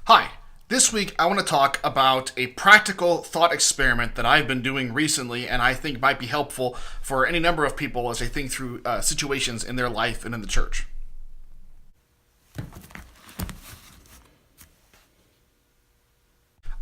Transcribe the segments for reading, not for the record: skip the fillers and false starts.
Hi, this week I want to talk about a practical thought experiment that I've been doing recently and I think might be helpful for any number of people as they think through situations in their life and in the church.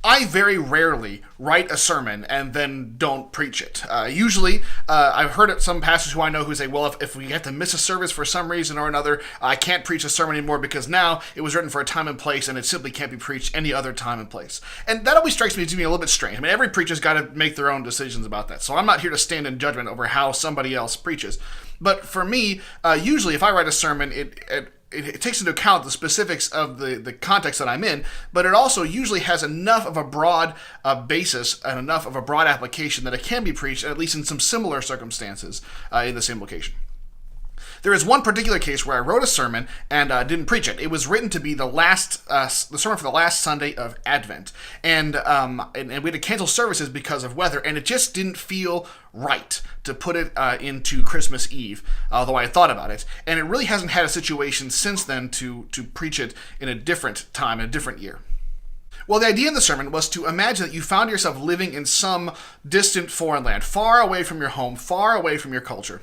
I very rarely write a sermon and then don't preach it. Usually, I've heard it some pastors who I know who say, well, if we have to miss a service for some reason or another, I can't preach a sermon anymore because now it was written for a time and place and it simply can't be preached any other time and place. And that always strikes me as being a little bit strange. I mean, every preacher's got to make their own decisions about that. So I'm not here to stand in judgment over how somebody else preaches. But for me, usually if I write a sermon, it takes into account the specifics of the context that I'm in, but it also usually has enough of a broad basis and enough of a broad application that it can be preached, at least in some similar circumstances in the same location. There is one particular case where I wrote a sermon and didn't preach it. It was written to be the sermon for the last Sunday of Advent, and we had to cancel services because of weather, and it just didn't feel right to put it into Christmas Eve, although I had thought about it, and it really hasn't had a situation since then to preach it in a different time, in a different year. Well, the idea in the sermon was to imagine that you found yourself living in some distant foreign land, far away from your home, far away from your culture.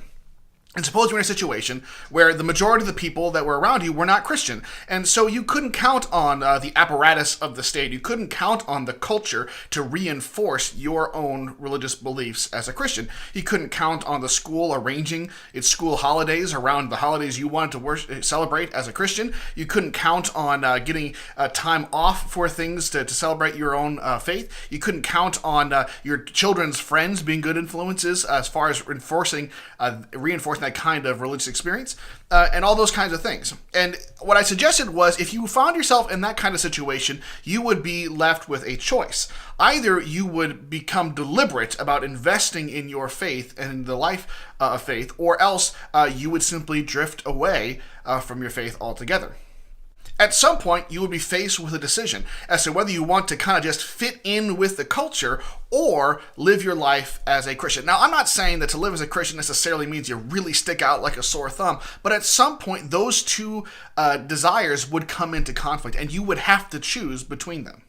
And suppose you're in a situation where the majority of the people that were around you were not Christian. And so you couldn't count on the apparatus of the state. You couldn't count on the culture to reinforce your own religious beliefs as a Christian. You couldn't count on the school arranging its school holidays around the holidays you wanted to celebrate as a Christian. You couldn't count on getting time off for things to celebrate your own faith. You couldn't count on your children's friends being good influences as far as reinforcing that kind of religious experience, and all those kinds of things. And what I suggested was if you found yourself in that kind of situation, you would be left with a choice. Either you would become deliberate about investing in your faith and in the life of faith, or else you would simply drift away from your faith altogether. At some point, you would be faced with a decision as to whether you want to kind of just fit in with the culture or live your life as a Christian. Now, I'm not saying that to live as a Christian necessarily means you really stick out like a sore thumb, but at some point, those two desires would come into conflict, and you would have to choose between them.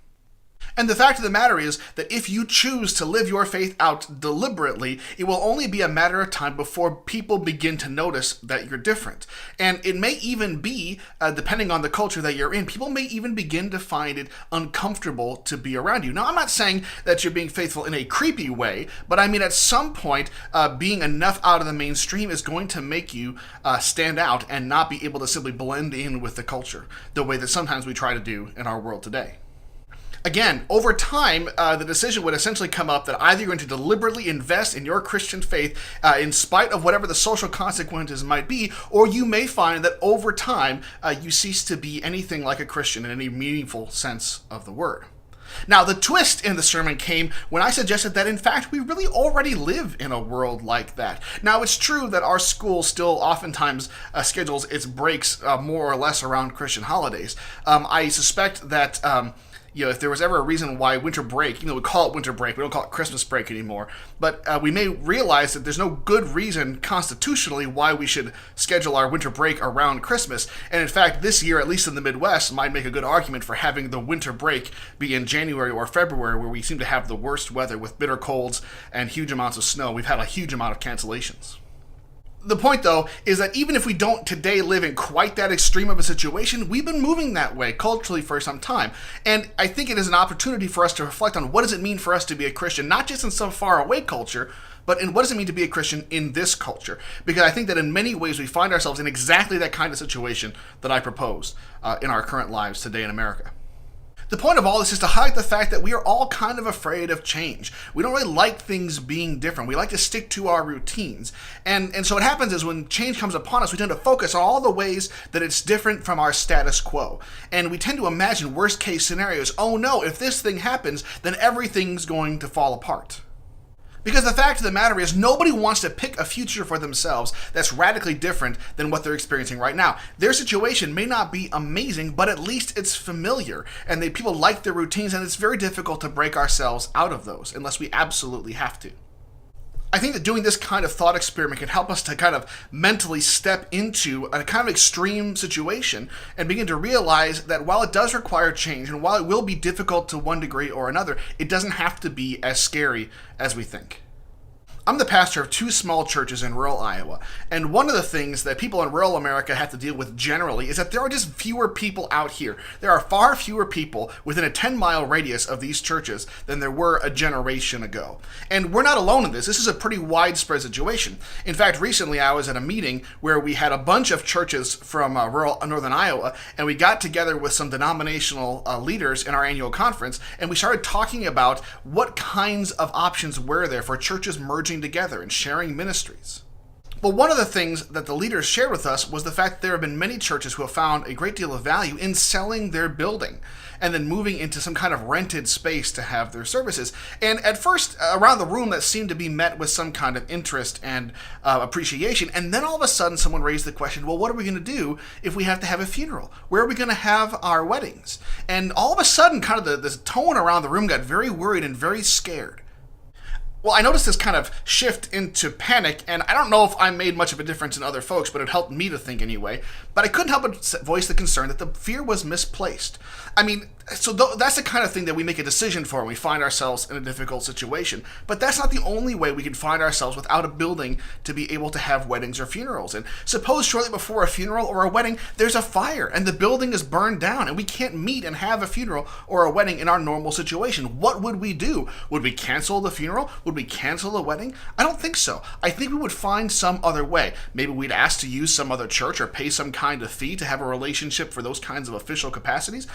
And the fact of the matter is that if you choose to live your faith out deliberately, it will only be a matter of time before people begin to notice that you're different. And it may even be, depending on the culture that you're in, people may even begin to find it uncomfortable to be around you. Now, I'm not saying that you're being faithful in a creepy way, but I mean at some point, being enough out of the mainstream is going to make you stand out and not be able to simply blend in with the culture, the way that sometimes we try to do in our world today. Again, over time, the decision would essentially come up that either you're going to deliberately invest in your Christian faith in spite of whatever the social consequences might be, or you may find that over time you cease to be anything like a Christian in any meaningful sense of the word. Now, the twist in the sermon came when I suggested that, in fact, we really already live in a world like that. Now, it's true that our school still oftentimes schedules its breaks more or less around Christian holidays. I suspect that if there was ever a reason why winter break, even though we call it winter break, we don't call it Christmas break anymore, but we may realize that there's no good reason constitutionally why we should schedule our winter break around Christmas. And in fact, this year, at least in the Midwest, might make a good argument for having the winter break be in January or February, where we seem to have the worst weather with bitter colds and huge amounts of snow. We've had a huge amount of cancellations. The point, though, is that even if we don't today live in quite that extreme of a situation, we've been moving that way culturally for some time. And I think it is an opportunity for us to reflect on what does it mean for us to be a Christian, not just in some faraway culture, but in what does it mean to be a Christian in this culture? Because I think that in many ways we find ourselves in exactly that kind of situation that I proposed in our current lives today in America. The point of all this is to highlight the fact that we are all kind of afraid of change. We don't really like things being different. We like to stick to our routines. And so what happens is when change comes upon us, we tend to focus on all the ways that it's different from our status quo. And we tend to imagine worst case scenarios. Oh no, if this thing happens, then everything's going to fall apart. Because the fact of the matter is, nobody wants to pick a future for themselves that's radically different than what they're experiencing right now. Their situation may not be amazing, but at least it's familiar, and people like their routines, and it's very difficult to break ourselves out of those, unless we absolutely have to. I think that doing this kind of thought experiment can help us to kind of mentally step into a kind of extreme situation and begin to realize that while it does require change and while it will be difficult to one degree or another, it doesn't have to be as scary as we think. I'm the pastor of two small churches in rural Iowa, and one of the things that people in rural America have to deal with generally is that there are just fewer people out here. There are far fewer people within a 10-mile radius of these churches than there were a generation ago. And we're not alone in this. This is a pretty widespread situation. In fact, recently I was at a meeting where we had a bunch of churches from rural northern Iowa, and we got together with some denominational leaders in our annual conference, and we started talking about what kinds of options were there for churches merging together and sharing ministries. Well, one of the things that the leaders shared with us was the fact that there have been many churches who have found a great deal of value in selling their building and then moving into some kind of rented space to have their services. And at first, around the room, that seemed to be met with some kind of interest and appreciation. And then all of a sudden, someone raised the question, well, what are we going to do if we have to have a funeral? Where are we going to have our weddings? And all of a sudden, kind of the tone around the room got very worried and very scared. Well, I noticed this kind of shift into panic, and I don't know if I made much of a difference in other folks, but it helped me to think anyway. But I couldn't help but voice the concern that the fear was misplaced. I mean, so that's the kind of thing that we make a decision for when we find ourselves in a difficult situation. But that's not the only way we can find ourselves without a building to be able to have weddings or funerals. And suppose shortly before a funeral or a wedding, there's a fire and the building is burned down and we can't meet and have a funeral or a wedding in our normal situation. What would we do? Would we cancel the funeral? Would we cancel the wedding? I don't think so. I think we would find some other way. Maybe we'd ask to use some other church or pay some kind of fee to have a relationship for those kinds of official capacities.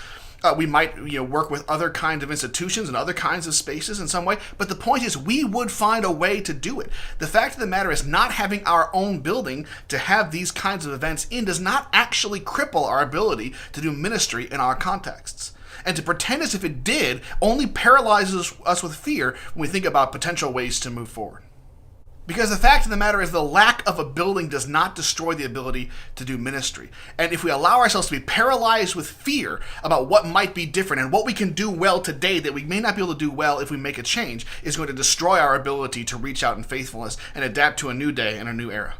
We might work with other kinds of institutions and other kinds of spaces in some way, but the point is we would find a way to do it. The fact of the matter is not having our own building to have these kinds of events in does not actually cripple our ability to do ministry in our contexts. And to pretend as if it did only paralyzes us with fear when we think about potential ways to move forward. Because the fact of the matter is the lack of a building does not destroy the ability to do ministry. And if we allow ourselves to be paralyzed with fear about what might be different and what we can do well today that we may not be able to do well if we make a change, is going to destroy our ability to reach out in faithfulness and adapt to a new day and a new era.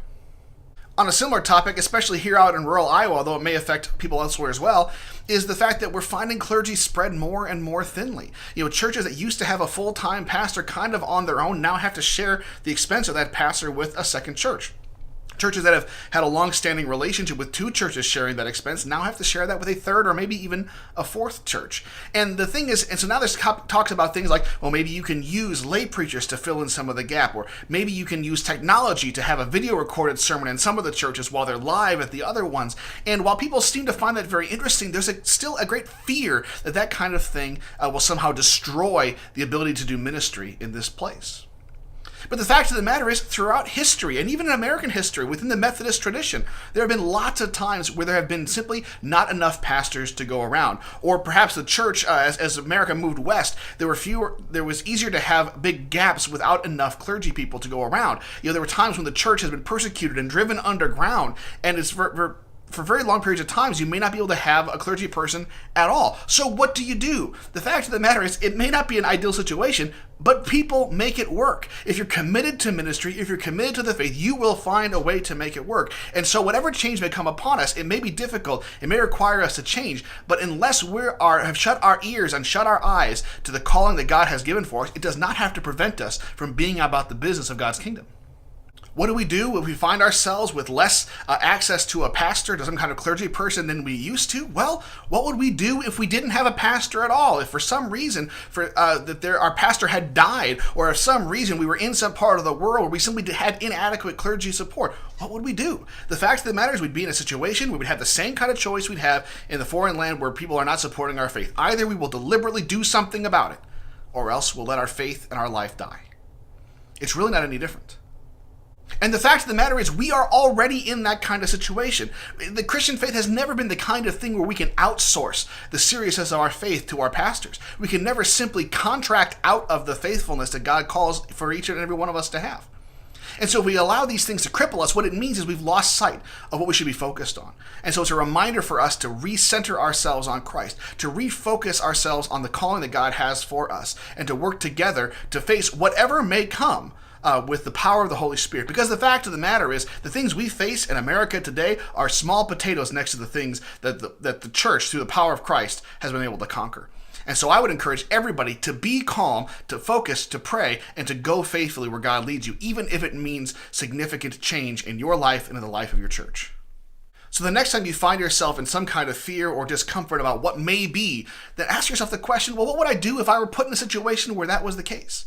On a similar topic, especially here out in rural Iowa, although it may affect people elsewhere as well, is the fact that we're finding clergy spread more and more thinly. Churches that used to have a full-time pastor kind of on their own now have to share the expense of that pastor with a second church. Churches that have had a long-standing relationship with two churches sharing that expense now have to share that with a third or maybe even a fourth church. And the thing is, and so now there's talks about things like, well, maybe you can use lay preachers to fill in some of the gap, or maybe you can use technology to have a video recorded sermon in some of the churches while they're live at the other ones. And while people seem to find that very interesting, there's still a great fear that that kind of thing will somehow destroy the ability to do ministry in this place. But the fact of the matter is, throughout history, and even in American history, within the Methodist tradition, there have been lots of times where there have been simply not enough pastors to go around. Or perhaps the church, as America moved west, there was easier to have big gaps without enough clergy people to go around. There were times when the church has been persecuted and driven underground, and it's for very long periods of times, you may not be able to have a clergy person at all. So what do you do? The fact of the matter is, it may not be an ideal situation, but people make it work. If you're committed to ministry, if you're committed to the faith, you will find a way to make it work. And so whatever change may come upon us, it may be difficult, it may require us to change, but unless we have shut our ears and shut our eyes to the calling that God has given for us, it does not have to prevent us from being about the business of God's kingdom. What do we do if we find ourselves with less access to a pastor, to some kind of clergy person than we used to? Well, what would we do if we didn't have a pastor at all? If for some reason our pastor had died, or if some reason we were in some part of the world where we simply had inadequate clergy support, what would we do? The fact of the matter is we'd be in a situation where we'd have the same kind of choice we'd have in the foreign land where people are not supporting our faith. Either we will deliberately do something about it, or else we'll let our faith and our life die. It's really not any different. And the fact of the matter is, we are already in that kind of situation. The Christian faith has never been the kind of thing where we can outsource the seriousness of our faith to our pastors. We can never simply contract out of the faithfulness that God calls for each and every one of us to have. And so if we allow these things to cripple us, what it means is we've lost sight of what we should be focused on. And so it's a reminder for us to recenter ourselves on Christ, to refocus ourselves on the calling that God has for us, and to work together to face whatever may come with the power of the Holy Spirit. Because the fact of the matter is, the things we face in America today are small potatoes next to the things that the church, through the power of Christ, has been able to conquer. And so I would encourage everybody to be calm, to focus, to pray, and to go faithfully where God leads you, even if it means significant change in your life and in the life of your church. So the next time you find yourself in some kind of fear or discomfort about what may be, then ask yourself the question, well, what would I do if I were put in a situation where that was the case?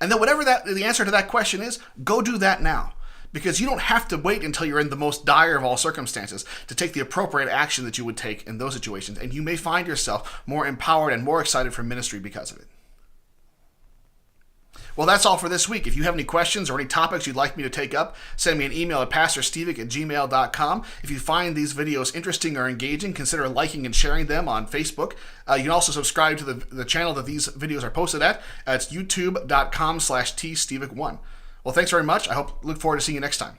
And then whatever the answer to that question is, go do that now. Because you don't have to wait until you're in the most dire of all circumstances to take the appropriate action that you would take in those situations. And you may find yourself more empowered and more excited for ministry because of it. Well, that's all for this week. If you have any questions or any topics you'd like me to take up, send me an email at pastorstevik@gmail.com. If you find these videos interesting or engaging, consider liking and sharing them on Facebook. You can also subscribe to the channel that these videos are posted at. It's youtube.com/tstevik1. Well, thanks very much. Look forward to seeing you next time.